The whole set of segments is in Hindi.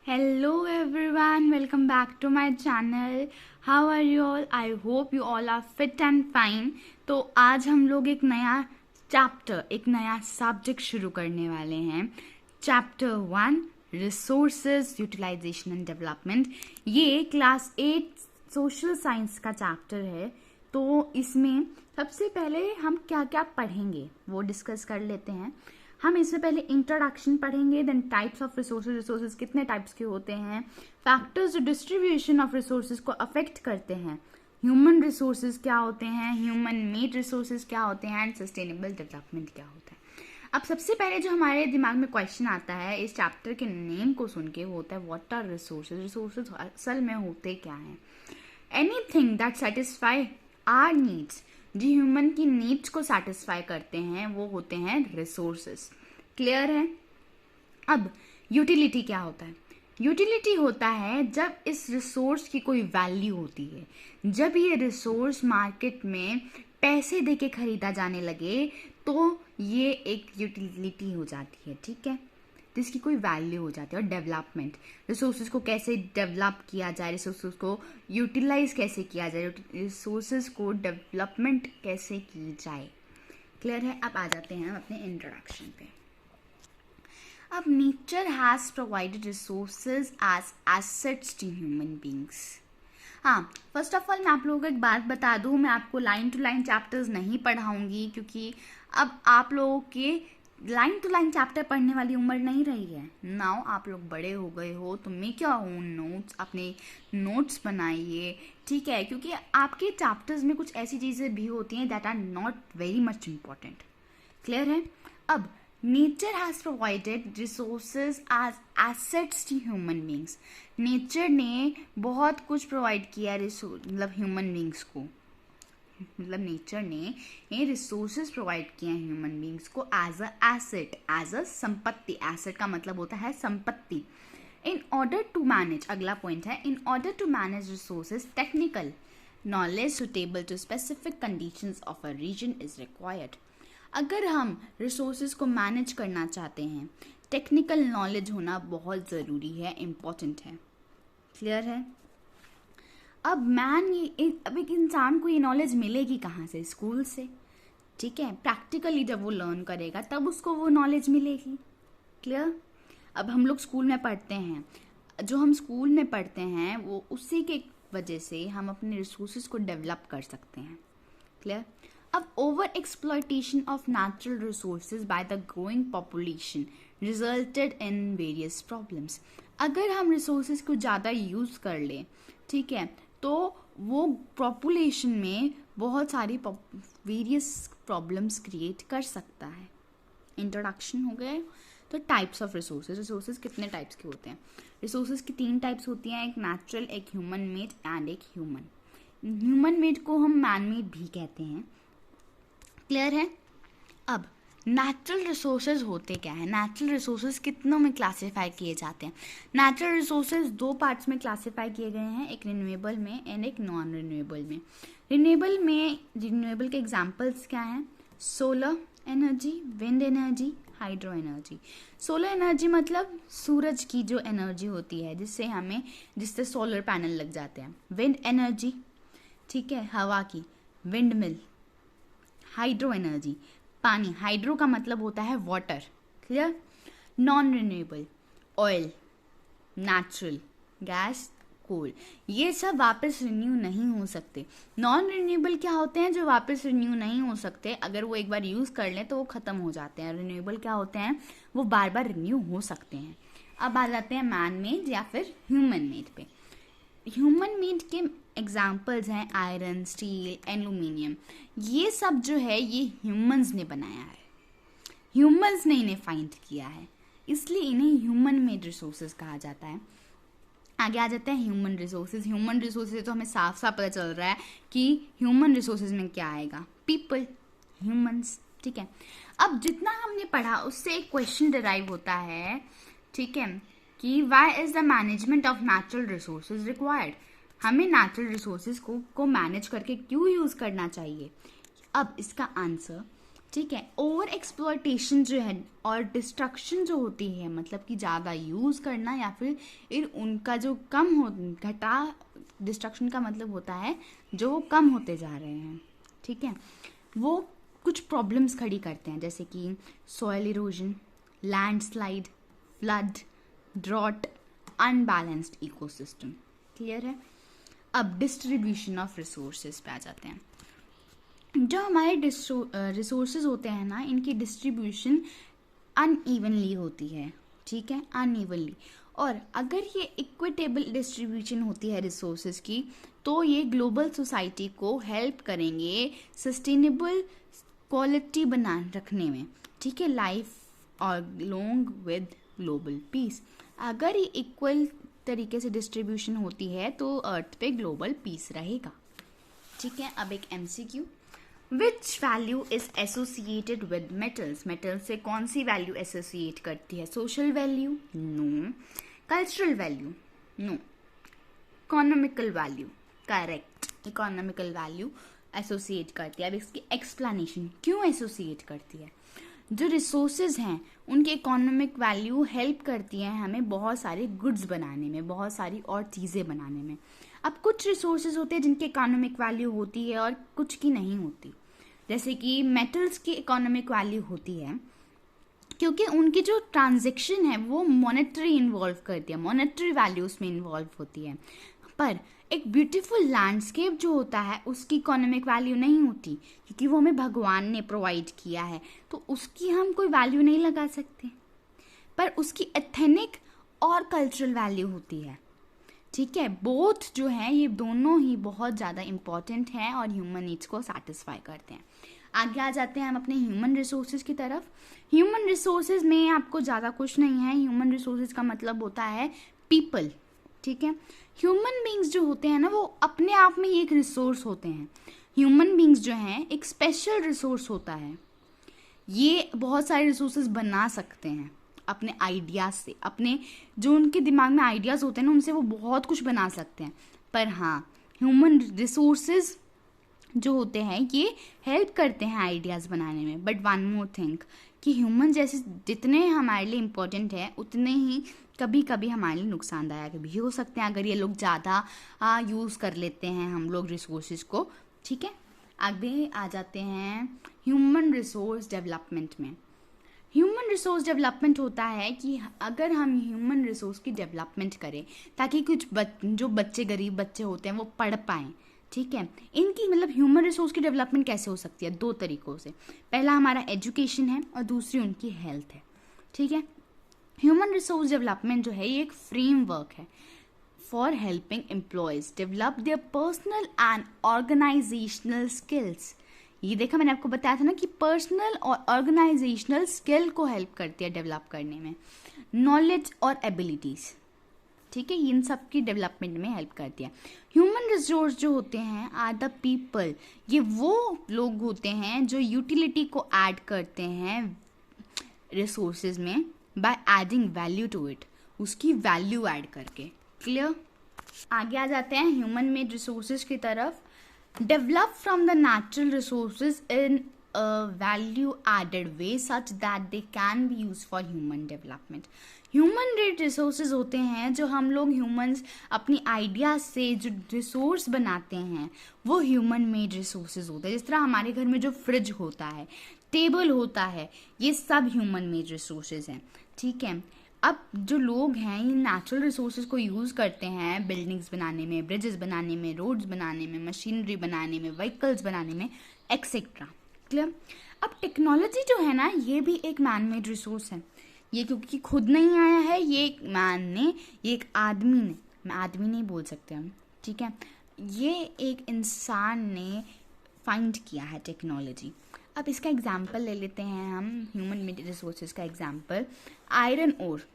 Hello everyone, welcome back to my channel. How are you all? I hope you all are fit and fine. तो आज हम लोग एक नया चैप्टर, एक नया सब्जेक्ट शुरू करने वाले हैं. Chapter 1 resources utilisation and development. ये क्लास 8 सोशल साइंस का चैप्टर है. तो इसमें सबसे पहले हम क्या क्या पढ़ेंगे वो डिस्कस कर लेते हैं. हम इसमें पहले इंट्रोडक्शन पढ़ेंगे, देन टाइप्स ऑफ रिसोर्सेज कितने टाइप्स के होते हैं, फैक्टर्स जो डिस्ट्रीब्यूशन ऑफ रिसोर्सेज को अफेक्ट करते हैं, ह्यूमन रिसोर्सेज क्या होते हैं, ह्यूमन मेड रिसोर्सेज क्या होते हैं, एंड सस्टेनेबल डेवलपमेंट क्या होता है. अब सबसे पहले जो हमारे दिमाग में क्वेश्चन आता है इस चैप्टर के नेम को सुन के वो होता है व्हाट आर रिसोर्सेज. रिसोर्सेज असल में होते क्या हैं? Anything that satisfy our needs. जो ह्यूमन की नीड्स को सेटिस्फाई करते हैं वो होते हैं रिसोर्सेस. क्लियर है? अब यूटिलिटी क्या होता है? यूटिलिटी होता है जब इस रिसोर्स की कोई वैल्यू होती है, जब ये रिसोर्स मार्केट में पैसे देके खरीदा जाने लगे तो ये एक यूटिलिटी हो जाती है. ठीक है, जिसकी कोई वैल्यू हो जाती है. और डेवलपमेंट, रिसोर्सेज को कैसे डेवलप किया जाए, रिसोर्सेज को यूटिलाइज कैसे किया जाए, रिसोर्सेज को डेवलपमेंट कैसे की जाए. क्लियर है? अब आ जाते हैं हम अपने इंट्रोडक्शन पे. अब nature has provided resources as assets to human beings. हाँ, फर्स्ट ऑफ ऑल मैं आप लोगों को एक बात बता दूँ, मैं आपको लाइन टू लाइन चैप्टर्स नहीं पढ़ाऊंगी क्योंकि अब आप लोगों के लाइन टू लाइन चैप्टर पढ़ने वाली उम्र नहीं रही है. नाउ आप लोग बड़े हो गए हो तो मेक योर ओन नोट्स, अपने नोट्स बनाइए. ठीक है, क्योंकि आपके चैप्टर्स में कुछ ऐसी चीज़ें भी होती हैं that are not very much important. Clear है? अब nature has provided resources as assets to human beings. Nature ने बहुत कुछ प्रोवाइड किया मतलब ह्यूमन बींग्स को, मतलब नेचर ने ये रिसोर्सेज प्रोवाइड किए हैं ह्यूमन बींग्स को as a asset, as a संपत्ति. एसेट का मतलब होता है संपत्ति. इन ऑर्डर टू मैनेज, अगला पॉइंट है, in order to manage resources technical knowledge suitable to specific conditions of a region is required. अगर हम रिसोर्सेज को मैनेज करना चाहते हैं, टेक्निकल नॉलेज होना बहुत ज़रूरी है, इम्पॉर्टेंट है. क्लियर है? अब अब एक इंसान को ये नॉलेज मिलेगी कहाँ से? स्कूल से. ठीक है, प्रैक्टिकली जब वो लर्न करेगा तब उसको वो नॉलेज मिलेगी. क्लियर? अब हम लोग स्कूल में पढ़ते हैं, जो हम स्कूल में पढ़ते हैं वो उसी के वजह से हम अपने रिसोर्सेज को डेवलप कर सकते हैं. क्लियर? अब over exploitation of natural resources by the growing population resulted in various problems. अगर हम रिसोर्सेज को ज़्यादा यूज़ कर लें, ठीक है, तो वो पॉपुलेशन में बहुत सारी वेरियस प्रॉब्लम्स क्रिएट कर सकता है. इंट्रोडक्शन हो गया. तो टाइप्स ऑफ रिसोर्सेज. रिसोर्सेज कितने टाइप्स के होते हैं? रिसोर्सेज की 3 टाइप्स होती हैं, एक नेचुरल, एक ह्यूमन मेड एंड एक ह्यूमन. ह्यूमन मेड को हम मैन मेड भी कहते हैं. क्लियर है? अब नेचुरल रिसोर्सेज होते क्या है? नेचुरल रिसोर्सेज कितनों में क्लासीफाई किए जाते हैं? नेचुरल रिसोर्सेज 2 पार्ट्स में क्लासीफाई किए गए हैं, एक रिन्यूएबल में एंड एक नॉन रिन्यूएबल में. रिन्यूएबल के एग्जांपल्स क्या हैं? Solar energy, wind energy, hydro energy. Solar energy मतलब सूरज की जो एनर्जी होती है जिससे सोलर पैनल लग जाते हैं. विंड एनर्जी, ठीक है, हवा की, विंड मिल. हाइड्रो एनर्जी, पानी. हाइड्रो का मतलब होता है water. Clear? Non renewable, oil, natural gas, coal. ये सब वापस रिन्यू नहीं हो सकते. नॉन रिन्यूएबल क्या होते हैं? जो वापस रिन्यू नहीं हो सकते, अगर वो एक बार यूज़ कर लें तो वो ख़त्म हो जाते हैं. रिन्यूएबल क्या होते हैं? वो बार बार रिन्यू हो सकते हैं. अब आ जाते हैं मैन मेड या फिर ह्यूमन मेड पे. ह्यूमन मेड के एग्जाम्पल्स हैं आयरन, स्टील, एल्यूमिनियम. ये सब जो है ये ह्यूमंस ने बनाया है, ह्यूमंस ने इन्हें फाइंड किया है, इसलिए इन्हें ह्यूमन मेड रिसोर्सेज कहा जाता है. आगे आ जाते हैं ह्यूमन रिसोर्सेज. ह्यूमन रिसोर्सेज तो हमें साफ साफ पता चल रहा है कि ह्यूमन रिसोर्सेज में क्या आएगा? People, humans. ठीक है, अब जितना हमने पढ़ा उससे एक क्वेश्चन डिराइव होता है, ठीक है, कि why is the management of natural resources required. हमें नेचुरल रिसोर्सेज को मैनेज करके क्यों यूज़ करना चाहिए? अब इसका आंसर ठीक है। ओवर एक्सप्लॉयटेशन जो है और डिस्ट्रक्शन जो होती है, मतलब कि ज़्यादा यूज़ करना या फिर उनका जो कम हो घटा, डिस्ट्रक्शन का मतलब होता है जो वो कम होते जा रहे हैं, ठीक है, वो कुछ प्रॉब्लम्स खड़ी करते हैं, जैसे कि soil erosion, landslide, flood, drought, unbalanced ecosystem. Clear है। अब डिस्ट्रीब्यूशन ऑफ रिसोर्सेज पे आ जाते हैं। जो हमारे रिसोर्सेज होते हैं ना, इनकी डिस्ट्रीब्यूशन अनइवनली होती है, ठीक है, अनइवनली। और अगर ये इक्विटेबल डिस्ट्रीब्यूशन होती है रिसोर्सेज की, तो ये ग्लोबल सोसाइटी को हेल्प करेंगे सस्टेनेबल क्वालिटी बना रखने में, ठीक है, लाइफ और लॉन्ग विद ग्लोबल पीस। अगर ये इक्वल तरीके से डिस्ट्रीब्यूशन होती है तो अर्थ पे ग्लोबल पीस रहेगा, ठीक है। अब एक MCQ, which value is associated with metals? Metal से कौन सी वैल्यू एसोसिएट करती है? Social value? No. Cultural value? No. Economical value? Correct, economical value associate करती है। अब इसकी एक्सप्लेनेशन, क्यों एसोसिएट करती है? जो रिसोर्सेज हैं उनकी इकोनॉमिक वैल्यू हेल्प करती है हमें बहुत सारे गुड्स बनाने में, बहुत सारी और चीज़ें बनाने में। अब कुछ रिसोर्सेज होते हैं जिनकी इकोनॉमिक वैल्यू होती है और कुछ की नहीं होती, जैसे कि मेटल्स की इकोनॉमिक वैल्यू होती है क्योंकि उनकी जो ट्रांजैक्शन है वो मॉनेटरी इन्वॉल्व करती है, मॉनेटरी वैल्यू उसमें इन्वॉल्व होती है। पर एक ब्यूटीफुल लैंडस्केप जो होता है उसकी इकोनॉमिक वैल्यू नहीं होती, क्योंकि वो हमें भगवान ने प्रोवाइड किया है, तो उसकी हम कोई वैल्यू नहीं लगा सकते। पर उसकी एथेनिक और कल्चरल वैल्यू होती है, ठीक है। बोथ जो है ये दोनों ही बहुत ज़्यादा इम्पॉर्टेंट हैं और ह्यूमन नीड्स को सेटिस्फाई करते हैं। आगे आ जाते हैं हम अपने ह्यूमन रिसोर्सेज की तरफ। ह्यूमन रिसोर्सेज में आपको ज़्यादा कुछ नहीं है। ह्यूमन रिसोर्सेज का मतलब होता है पीपल, ठीक है। ह्यूमन बींग्स जो होते हैं ना, वो अपने आप में एक रिसोर्स होते हैं। ह्यूमन बींग्स जो हैं एक स्पेशल रिसोर्स होता है। ये बहुत सारे रिसोर्सेज बना सकते हैं अपने आइडियाज़ से, अपने जो उनके दिमाग में आइडियाज़ होते हैं ना उनसे वो बहुत कुछ बना सकते हैं। पर हाँ, ह्यूमन रिसोर्सेज जो होते हैं ये हेल्प करते हैं आइडियाज़ बनाने में। बट वन मोर थिंग कि ह्यूमन जैसे जितने हमारे लिए इम्पोर्टेंट है उतने ही कभी कभी हमारे लिए नुकसानदायक भी हो सकते हैं अगर ये लोग ज़्यादा यूज़ कर लेते हैं हम लोग रिसोर्सेज को, ठीक है। आगे आ जाते हैं ह्यूमन रिसोर्स डेवलपमेंट में। ह्यूमन रिसोर्स डेवलपमेंट होता है कि अगर हम ह्यूमन रिसोर्स की डेवलपमेंट करें ताकि कुछ जो बच्चे गरीब बच्चे होते हैं वो पढ़ पाएँ, ठीक है। इनकी मतलब ह्यूमन रिसोर्स की डेवलपमेंट कैसे हो सकती है? दो तरीकों से। पहला हमारा एजुकेशन है और दूसरी उनकी हेल्थ है, ठीक है। ह्यूमन रिसोर्स डेवलपमेंट जो है ये एक फ्रेमवर्क है for helping employees develop their personal and organisational skills. ये देखा मैंने आपको बताया था ना कि पर्सनल और ऑर्गेनाइजेशनल स्किल को हेल्प करती है डेवलप करने में, नॉलेज और एबिलिटीज, ठीक है, इन सब की डेवलपमेंट में हेल्प करती है। ह्यूमन रिसोर्स जो होते हैं आर द पीपल, ये वो लोग होते हैं जो यूटिलिटी को ऐड करते हैं रिसोर्सेज में by adding value to it, उसकी वैल्यू ऐड करके। क्लियर। आगे आ जाते हैं ह्यूमन मेड रिसोर्सेज की तरफ। Develop from the natural resources in a value added way such that they can be used for human development. Human made resources होते हैं जो हम लोग ह्यूमंस अपनी आइडियाज से जो रिसोर्स बनाते हैं वो ह्यूमन मेड रिसोर्सेज होते हैं। जिस तरह हमारे घर में जो फ्रिज होता है, टेबल होता है, ये सब ह्यूमन मेड रिसोर्सेज हैं, ठीक है। अब जो लोग हैं ये नेचुरल रिसोर्सेज को यूज़ करते हैं बिल्डिंग्स बनाने में, ब्रिजेस बनाने में, रोड्स बनाने में, मशीनरी बनाने में, व्हीकल्स बनाने में, एक्सेट्रा। क्लियर। अब टेक्नोलॉजी जो है ना ये भी एक मैन मेड रिसोर्स है। ये क्योंकि खुद नहीं आया है, ये एक मैन ने, ये एक आदमी ने, मैं आदमी नहीं बोल सकते हम, ठीक है, ये एक इंसान ने फाइंड किया है टेक्नोलॉजी। अब इसका एग्जाम्पल ले लेते हैं हम, ह्यूमन मेड रिसोर्सेज का एग्जाम्पल आयरन ओर,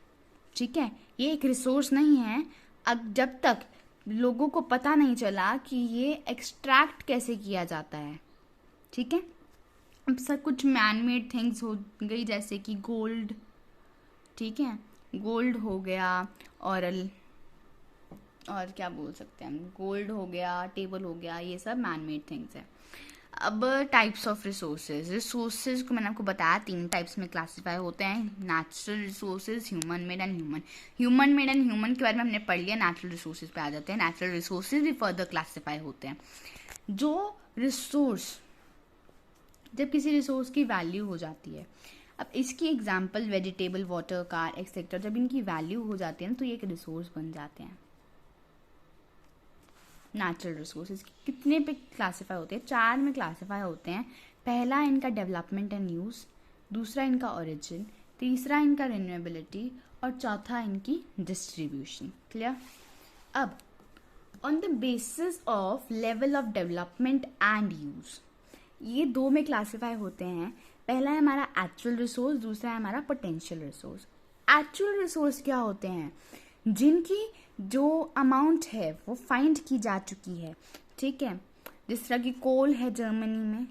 ठीक है। ये एक रिसोर्स नहीं है अब जब तक लोगों को पता नहीं चला कि ये एक्सट्रैक्ट कैसे किया जाता है, ठीक है। अब सब कुछ मैन मेड थिंग्स हो गई जैसे कि गोल्ड, ठीक है, गोल्ड हो गया और क्या बोल सकते हैं हम, गोल्ड हो गया, टेबल हो गया, ये सब मैन मेड थिंग्स है। अब टाइप्स ऑफ रिसोर्सेज को मैंने आपको बताया 3 टाइप्स में क्लासीफाई होते हैं, natural resources, human made and human के बारे में हमने पढ़ लिया। नेचुरल रिसोर्सेज पे आ जाते हैं। नेचुरल रिसोर्सेज भी फर्दर क्लासीफाई होते हैं। जो रिसोर्स, जब किसी रिसोर्स की वैल्यू हो जाती है, अब इसकी example vegetable, water, car etcetera, जब इनकी वैल्यू हो जाती है ना तो ये एक रिसोर्स बन जाते हैं। नेचुरल रिसोर्सेज कितने पे क्लासीफाई होते हैं? 4 में क्लासीफाई होते हैं। पहला इनका डेवलपमेंट एंड यूज़, दूसरा इनका ओरिजिन, तीसरा इनका रिन्यूएबिलिटी और चौथा इनकी डिस्ट्रीब्यूशन। क्लियर? अब on the basis of level of development and use, ये 2 में क्लासीफाई होते हैं। पहला है हमारा एक्चुअल रिसोर्स, दूसरा है हमारा पोटेंशियल रिसोर्स। एक्चुअल रिसोर्स क्या होते हैं? जिनकी जो अमाउंट है वो फाइंड की जा चुकी है, ठीक है। जिस तरह की कोल है जर्मनी में,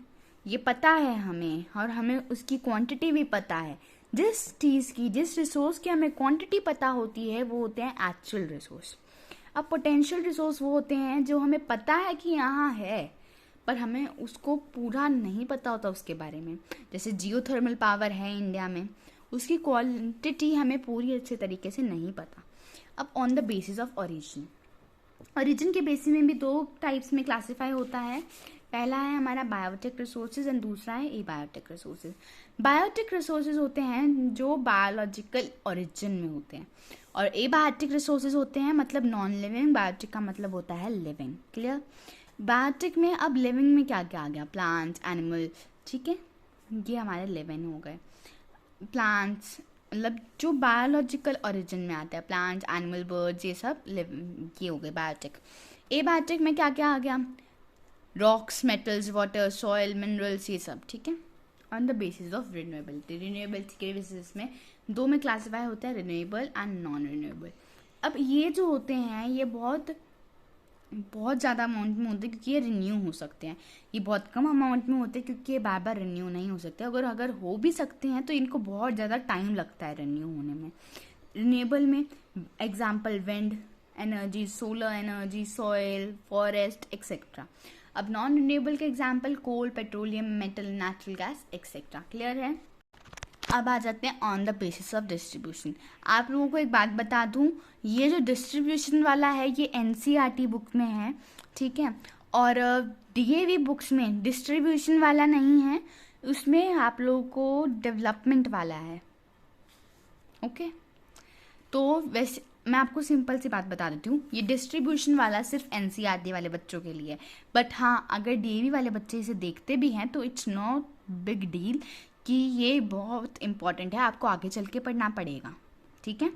ये पता है हमें, और हमें उसकी क्वांटिटी भी पता है। जिस चीज़ की, जिस रिसोर्स की हमें क्वांटिटी पता होती है वो होते हैं एक्चुअल रिसोर्स। अब पोटेंशियल रिसोर्स वो होते हैं जो हमें पता है कि यहाँ है पर हमें उसको पूरा नहीं पता होता उसके बारे में। जैसे जियोथर्मल पावर है इंडिया में, उसकी क्वांटिटी हमें पूरी अच्छे तरीके से नहीं पता। अब on the basis of origin के बेसिस में भी 2 टाइप्स में क्लासीफाई होता है। पहला है हमारा बायोटिक रिसोर्सेज एंड दूसरा है एबायोटिक रिसोर्सेज। बायोटिक रिसोर्सेज होते हैं जो बायोलॉजिकल ओरिजिन में होते हैं, और एबायोटिक रिसोर्सेज होते हैं मतलब नॉन लिविंग। बायोटिक का मतलब होता है लिविंग। क्लियर? बायोटिक में अब लिविंग में क्या क्या आ गया? प्लांट्स, एनिमल, ठीक है, ये हमारे लिविंग हो गए। प्लांट्स मतलब जो बायोलॉजिकल ओरिजिन में आता है, प्लांट्स, एनिमल, बर्ड्स, ये सब ये हो गए बायोटिक। एबायोटिक में क्या क्या आ गया? Rocks, metals, water, soil, minerals, ये सब, ठीक है। On the basis of renewability के बेसिस में 2 में क्लासीफाई होता है, रिन्यूएबल एंड नॉन रिन्यूएबल। अब ये जो होते हैं ये बहुत ज़्यादा अमाउंट में होते हैं क्योंकि ये रिन्यू हो सकते हैं। ये बहुत कम अमाउंट में होते हैं क्योंकि ये बार बार रिन्यू नहीं हो सकते। अगर हो भी सकते हैं तो इनको बहुत ज़्यादा टाइम लगता है रिन्यू होने में। रिन्यूएबल में example wind energy, solar energy, soil, forest etcetera. अब नॉन रिन्यूएबल के example coal, petroleum, metal, natural gas etcetera. Clear है? अब आ जाते हैं on the basis of distribution. आप लोगों को एक बात बता दूं, ये जो डिस्ट्रीब्यूशन वाला है ये एनसीईआरटी बुक में है, ठीक है, और डीएवी बुक्स में डिस्ट्रीब्यूशन वाला नहीं है, उसमें आप लोगों को डेवलपमेंट वाला है। ओके, तो वैसे मैं आपको सिंपल सी बात बता देती हूँ, ये डिस्ट्रीब्यूशन वाला सिर्फ एनसीईआरटी वाले बच्चों के लिए। बट हाँ, अगर डीएवी वाले बच्चे इसे देखते भी हैं तो इट्स नॉट बिग डील कि ये बहुत इंपॉर्टेंट है, आपको आगे चल के पढ़ना पड़ेगा, ठीक है।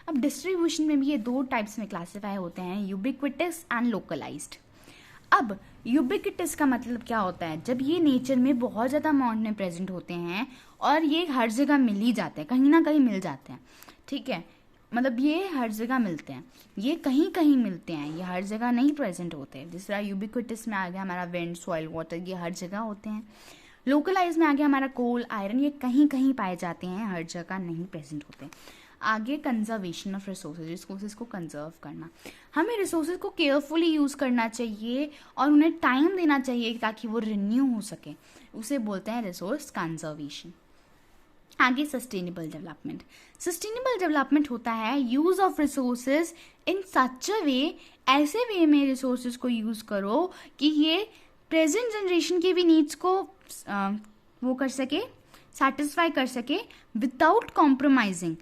अब डिस्ट्रीब्यूशन में भी ये 2 टाइप्स में क्लासीफाई होते हैं, यूबिक्विटस एंड लोकलाइज्ड। अब यूबिक्विटस का मतलब क्या होता है? जब ये नेचर में बहुत ज़्यादा अमाउंट में प्रेजेंट होते हैं और ये हर जगह मिल ही जाते हैं, कहीं ना कहीं मिल जाते हैं, ठीक है, मतलब ये हर जगह मिलते हैं, ये कहीं कहीं मिलते हैं, ये हर जगह नहीं प्रेजेंट होते। जिस तरह यूबिक्विटस में आ गया हमारा विंड, सॉइल, वाटर, ये हर जगह होते हैं। लोकलाइज में आ गया हमारा कोल, आयरन, ये कहीं कहीं पाए जाते हैं, हर जगह नहीं प्रेजेंट होते। आगे कंजर्वेशन ऑफ रिसोर्सेज को कंजर्व करना। हमें रिसोर्सेज को केयरफुली यूज़ करना चाहिए और उन्हें टाइम देना चाहिए ताकि वो रिन्यू हो सके, उसे बोलते हैं रिसोर्स कंजर्वेशन। आगे सस्टेनेबल डेवलपमेंट। सस्टेनेबल डेवलपमेंट होता है यूज ऑफ रिसोर्सेज इन सच अ वे, ऐसे वे में रिसोर्सेज को यूज़ करो कि ये प्रेजेंट जनरेशन के भी नीड्स को वो कर सके, सेटिस्फाई कर सके, विदाउट कॉम्प्रोमाइजिंग।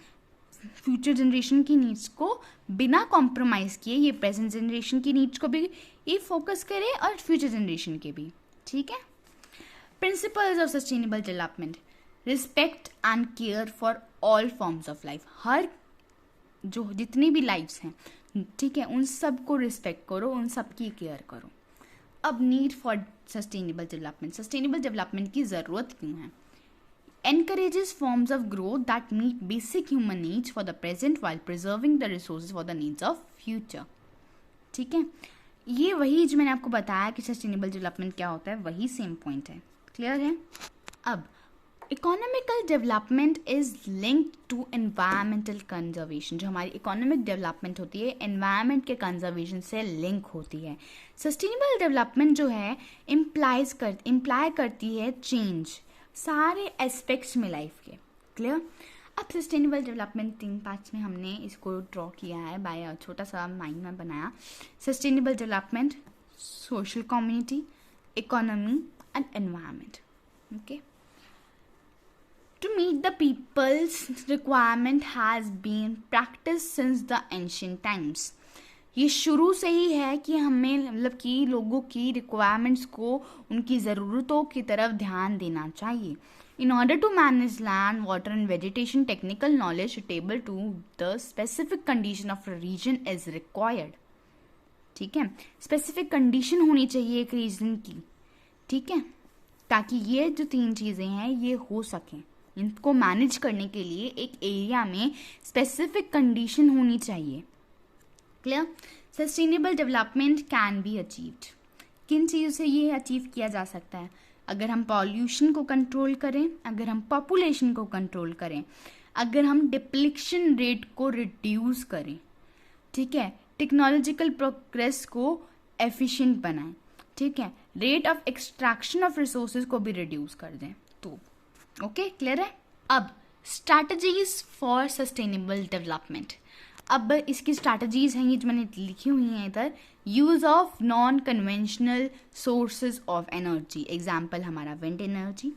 फ्यूचर जनरेशन की नीड्स को बिना कॉम्प्रोमाइज़ किए ये प्रेजेंट जनरेशन की नीड्स को भी ये फोकस करे और फ्यूचर जनरेशन के भी, ठीक है। Principles of sustainable development: respect and care for all forms of life. हर जो जितनी भी लाइफ्स हैं, ठीक है, उन सब को रिस्पेक्ट करो, उन सब की केयर करो। अब need for sustainable development. Sustainable development की ज़रूरत क्यों है? encourages forms of growth that meet basic human needs for the present while preserving the resources for the needs of future। ठीक है, ये वही जो मैंने आपको बताया कि सस्टेनेबल डेवलपमेंट क्या होता है, वही सेम पॉइंट है। क्लियर है? अब economical development is linked to environmental conservation. जो हमारी इकोनॉमिक डेवलपमेंट होती है एनवायरमेंट के कंजर्वेशन से लिंक होती है। सस्टेनेबल डेवलपमेंट जो है इम्प्लाई करती है चेंज सारे एस्पेक्ट्स में लाइफ के। क्लियर। अब सस्टेनेबल डेवलपमेंट 3 पार्ट्स में हमने इसको ड्रॉ किया है बाय छोटा सा माइंड में बनाया। Sustainable development, social community, economy and environment. Okay. To meet the people's requirement has been practiced since the ancient times. ये शुरू से ही है कि हमें मतलब कि लोगों की रिक्वायरमेंट्स को उनकी ज़रूरतों की तरफ ध्यान देना चाहिए. In order to manage land, water and vegetation, technical knowledge suitable to the specific condition of a region is required. ठीक है, स्पेसिफिक कंडीशन होनी चाहिए एक रीजन की. ठीक है, ताकि ये जो 3 चीज़ें हैं ये हो सकें. इनको मैनेज करने के लिए एक एरिया में स्पेसिफिक कंडीशन होनी चाहिए. Clear. Sustainable development can be achieved. किन चीज़ों से ये अचीव किया जा सकता है? अगर हम पॉल्यूशन को कंट्रोल करें, अगर हम पॉपुलेशन को कंट्रोल करें, अगर हम डिप्लीशन रेट को रिड्यूस करें. ठीक है, टेक्नोलॉजिकल प्रोग्रेस को एफिशिएंट बनाएं. ठीक है, rate of extraction of resources को भी रिड्यूस कर दें. तो ओके, क्लियर है. अब स्ट्रैटेजीज फॉर सस्टेनेबल डेवलपमेंट. अब इसकी स्ट्रैटेजीज हैं ये जो मैंने लिखी हुई हैं इधर. Use of non conventional sources of energy. Example हमारा wind energy,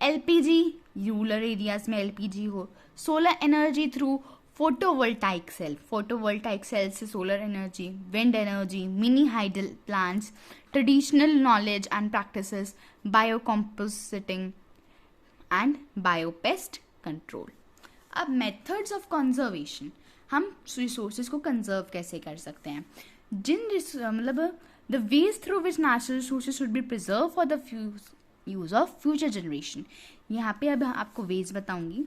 LPG, rural areas में एलपीजी हो, solar energy through photovoltaic cell. Photovoltaic cell से solar energy, wind energy, mini hydel plants, traditional knowledge and practices, biocomposting and biopest control. अब मेथड्स ऑफ कंजर्वेशन, हम रिसोर्सेज को कंजर्व कैसे कर सकते हैं. मतलब the ways through which natural resources should be preserve for the use of future generation. यहाँ पे अब आपको वेज बताऊंगी.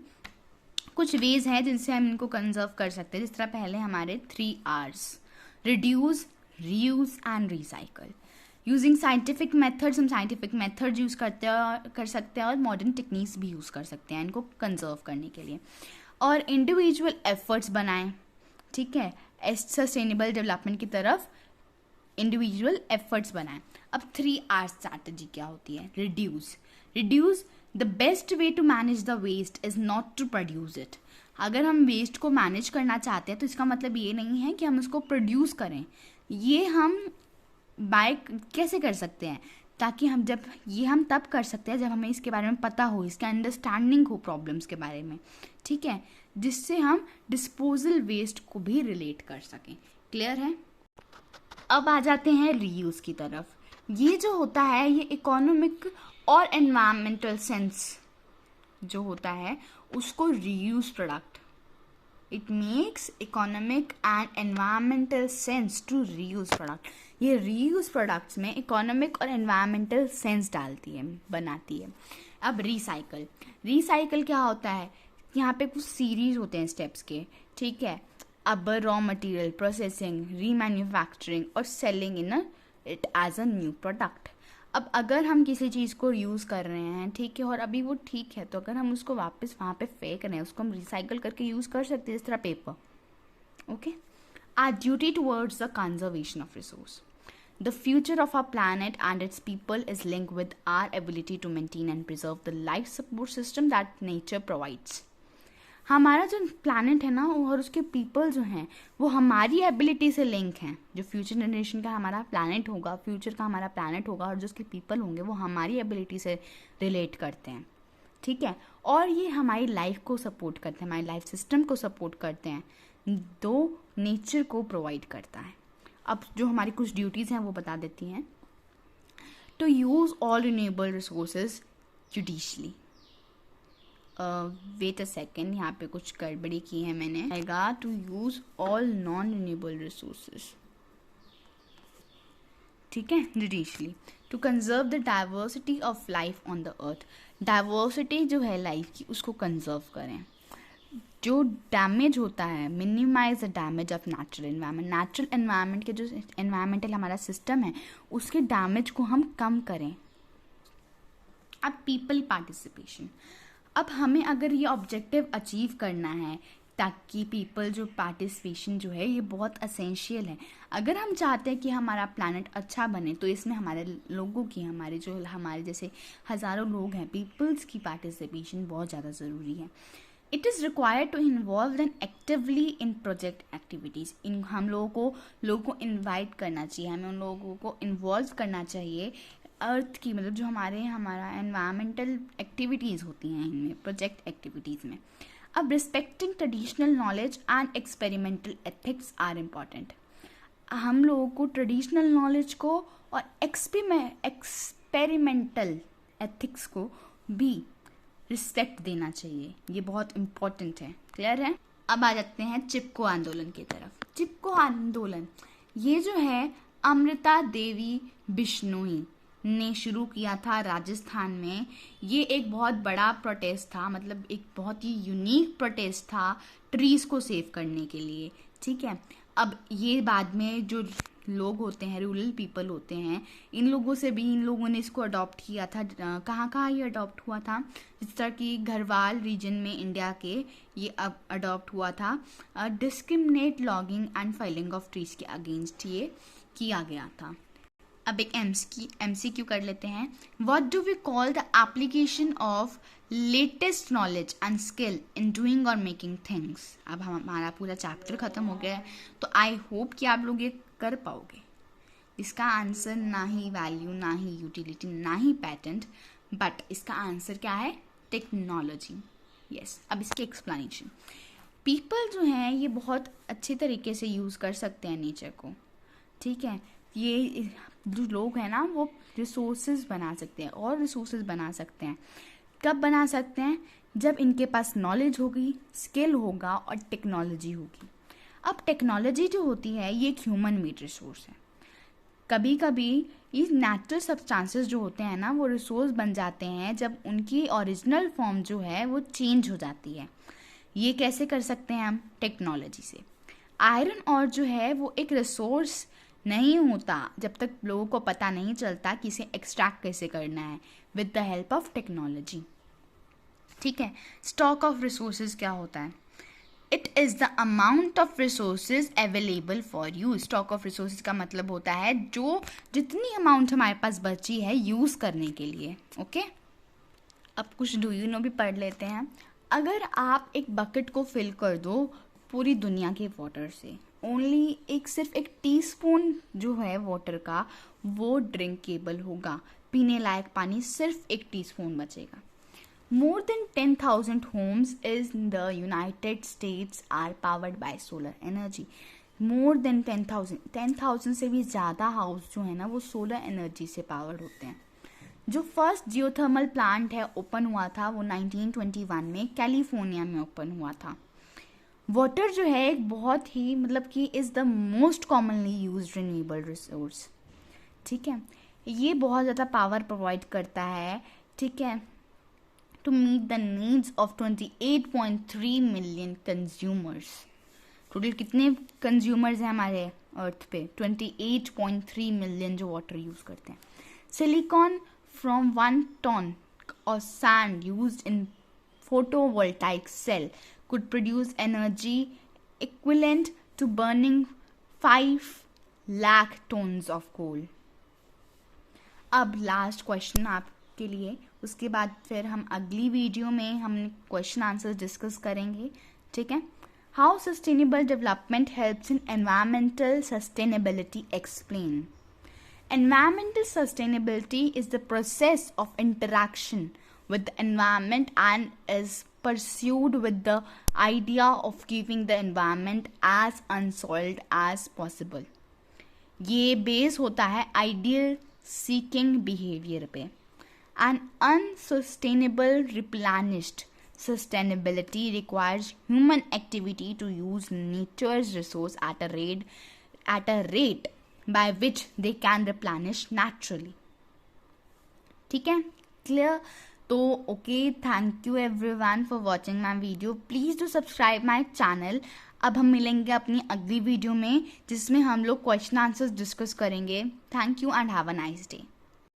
कुछ वेज हैं जिनसे हम इनको कंजर्व कर सकते हैं. जिस तरह पहले हमारे 3 R's, reduce, reuse and recycle. Using scientific methods, हम साइंटिफिक मेथड यूज़ कर सकते हैं और मॉडर्न टेक्निक्स भी यूज़ कर सकते हैं इनको कंजर्व करने के लिए. और इंडिविजुअल एफर्ट्स बनाएं. ठीक है, सस्टेनेबल डेवलपमेंट की तरफ इंडिविजुअल एफर्ट्स बनाएं. अब 3R स्ट्रैटेजी क्या होती है? Reduce. The best way to manage the waste is not to produce it. अगर हम वेस्ट को मैनेज करना चाहते हैं तो इसका मतलब ये नहीं है कि हम उसको प्रोड्यूस करें. ये हम बाय कैसे कर सकते हैं? ताकि हम हम तब कर सकते हैं जब हमें इसके बारे में पता हो, इसके अंडरस्टैंडिंग हो प्रॉब्लम्स के बारे में. ठीक है, जिससे हम डिस्पोजल वेस्ट को भी रिलेट कर सकें. क्लियर है. अब आ जाते हैं रीयूज की तरफ. ये जो होता है ये इकोनॉमिक और एनवायरमेंटल सेंस जो होता है उसको reuse product. It makes economic and environmental sense to reuse product. ये रीयूज प्रोडक्ट्स में इकोनॉमिक और एनवायरमेंटल सेंस बनाती है. अब रिसाइकल क्या होता है? यहाँ पे कुछ सीरीज होते हैं स्टेप्स के. ठीक है, अब रॉ मटेरियल प्रोसेसिंग, रीमैन्युफैक्चरिंग और selling in it as a new product. अब अगर हम किसी चीज़ को यूज़ कर रहे हैं, ठीक है, और अभी वो ठीक है, तो अगर हम उसको वापस वहाँ पे फेंक रहे हैं, उसको हम रिसाइकल करके यूज़ कर सकते हैं, जिस तरह paper. Okay. Our duty towards the conservation of resource. The future of our planet and its people is linked with our ability to maintain and preserve the life support system that nature provides. हमारा जो प्लानट है ना और उसके पीपल जो हैं वो हमारी एबिलिटी से लिंक हैं. जो फ्यूचर जनरेशन का हमारा प्लानट होगा, फ्यूचर का हमारा प्लानट होगा और जो उसके पीपल होंगे वो हमारी एबिलिटी से रिलेट करते हैं. ठीक है, और ये हमारी लाइफ को सपोर्ट करते हैं, हमारी लाइफ सिस्टम को सपोर्ट करते हैं, दो नेचर को प्रोवाइड करता है. अब जो हमारी कुछ ड्यूटीज़ हैं वो बता देती हैं. To use all renewable resources judiciously. Wait a second, यहाँ पे कुछ गड़बड़ी की है मैंने. आएगा to use all non renewable resources. ठीक है, judiciously. To conserve the diversity of life on the earth. Diversity जो है लाइफ की उसको कंजर्व करें. जो डैमेज होता है, minimise the damage of natural environment. Natural environment के जो एनवायरमेंटल हमारा सिस्टम है उसके डैमेज को हम कम करें. अब पीपल पार्टिसिपेशन. अब हमें अगर ये ऑब्जेक्टिव अचीव करना है, ताकि पीपल जो पार्टिसिपेशन जो है ये बहुत असेंशियल है। अगर हम चाहते हैं कि हमारा प्लानट अच्छा बने तो इसमें हमारे लोगों की, हमारे जैसे हज़ारों लोग हैं, पीपल्स की पार्टिसिपेशन बहुत ज़्यादा ज़रूरी है। It is required to involve them actively in project activities. इन हम लोगों को इन्वाइट करना चाहिए, हमें उन लोगों को इन्वॉल्व करना चाहिए अर्थ की, मतलब जो हमारा एनवायरमेंटल एक्टिविटीज़ होती हैं इनमें, प्रोजेक्ट एक्टिविटीज़ में। अब respecting traditional knowledge and experimental ethics are important. हम लोगों को ट्रेडिशनल नॉलेज को और एक्सपेरिमेंटल एथिक्स को भी रिस्पेक्ट देना चाहिए, ये बहुत इम्पॉर्टेंट है। क्लियर है? अब आ जाते हैं चिपको आंदोलन की तरफ। चिपको आंदोलन ये जो है अमृता देवी बिश्नोई ने शुरू किया था राजस्थान में। ये एक बहुत बड़ा प्रोटेस्ट था, मतलब एक बहुत ही यूनिक प्रोटेस्ट था ट्रीज को सेव करने के लिए। ठीक है, अब ये बाद में जो लोग होते हैं, रूरल पीपल होते हैं, इन लोगों ने इसको अडॉप्ट किया था। कहाँ ये अडॉप्ट हुआ था? जिस तरह कि घरवाल रीजन में इंडिया के ये अब अडॉप्ट हुआ था। Discriminate logging and filing of trees के अगेंस्ट ये किया गया था। अब एक MCQ कर लेते हैं। What do we call the application of latest knowledge and skill in doing or making things. अब हमारा पूरा चैप्टर खत्म हो गया है, तो आई होप कि आप लोग ये कर पाओगे। इसका आंसर ना ही वैल्यू, ना ही यूटिलिटी, ना ही पैटेंट, बट इसका आंसर क्या है? टेक्नोलॉजी। यस। अब इसके एक्सप्लेनेशन। पीपल जो हैं ये बहुत अच्छे तरीके से यूज़ कर सकते हैं नेचर को। ठीक है, ये जो लोग हैं ना वो रिसोर्सेज बना सकते हैं और रिसोर्सेज बना सकते हैं। कब बना सकते हैं? जब इनके पास नॉलेज होगी, स्किल होगा और टेक्नोलॉजी होगी। अब टेक्नोलॉजी जो होती है ये एक ह्यूमन मेड रिसोर्स है। कभी कभी ये नेचुरल सब्सटेंसेस जो होते हैं ना वो रिसोर्स बन जाते हैं जब उनकी ओरिजिनल फॉर्म जो है वो चेंज हो जाती है। ये कैसे कर सकते हैं हम? टेक्नोलॉजी से। आयरन और जो है वो एक रिसोर्स नहीं होता जब तक लोगों को पता नहीं चलता कि इसे एक्सट्रैक्ट कैसे करना है, with the help of technology. ठीक है, स्टॉक ऑफ रिसोर्सेज क्या होता है? It is the amount of resources available for use. Stock of resources का मतलब होता है जो जितनी अमाउंट हमारे पास बची है यूज़ करने के लिए। ओके, अब कुछ डू यू नो भी पढ़ लेते हैं। अगर आप एक बकेट को फिल कर दो पूरी दुनिया के वाटर से, ओनली सिर्फ एक टीस्पून जो है वाटर का वो ड्रिंकेबल होगा, पीने लायक पानी सिर्फ एक टीस्पून बचेगा। More than 10,000 homes in the United States are powered by solar energy. More than 10,000 से भी ज़्यादा हाउस जो है ना वो सोलर एनर्जी से पावर्ड होते हैं। जो फर्स्ट जियोथर्मल प्लांट है ओपन हुआ था वो 1921 में कैलिफोर्निया में ओपन हुआ था। वाटर जो है एक बहुत ही मतलब कि is the most commonly used renewable resource. ठीक है, ये बहुत ज़्यादा पावर प्रोवाइड करता है। ठीक है, to meet the needs of 28.3 million consumers. Total कितने कंज्यूमर्स हैं हमारे अर्थ पे? 28.3 मिलियन जो वाटर यूज़ करते हैं। Silicon from 1 ton of sand used in photovoltaic cell could produce energy equivalent to burning 5 lakh tons of coal. अब लास्ट क्वेश्चन आपके लिए, उसके बाद फिर हम अगली वीडियो में हम क्वेश्चन आंसर डिस्कस करेंगे। ठीक है, how sustainable development helps in environmental sustainability explain. Environmental sustainability is the process of interaction with the environment and is pursued with the idea of keeping the environment as unsoiled as possible. ये बेस होता है ideal seeking behavior पे। An unsustainable replenished sustainability requires human activity to use nature's resource at a rate by which they can replenish naturally. ठीक है, क्लियर? तो okay, thank you everyone for watching my video. Please do subscribe my channel. अब हम मिलेंगे अपनी अगली वीडियो में जिसमें हम लोग क्वेश्चन आंसर्स डिस्कस करेंगे। Thank you and have a nice day.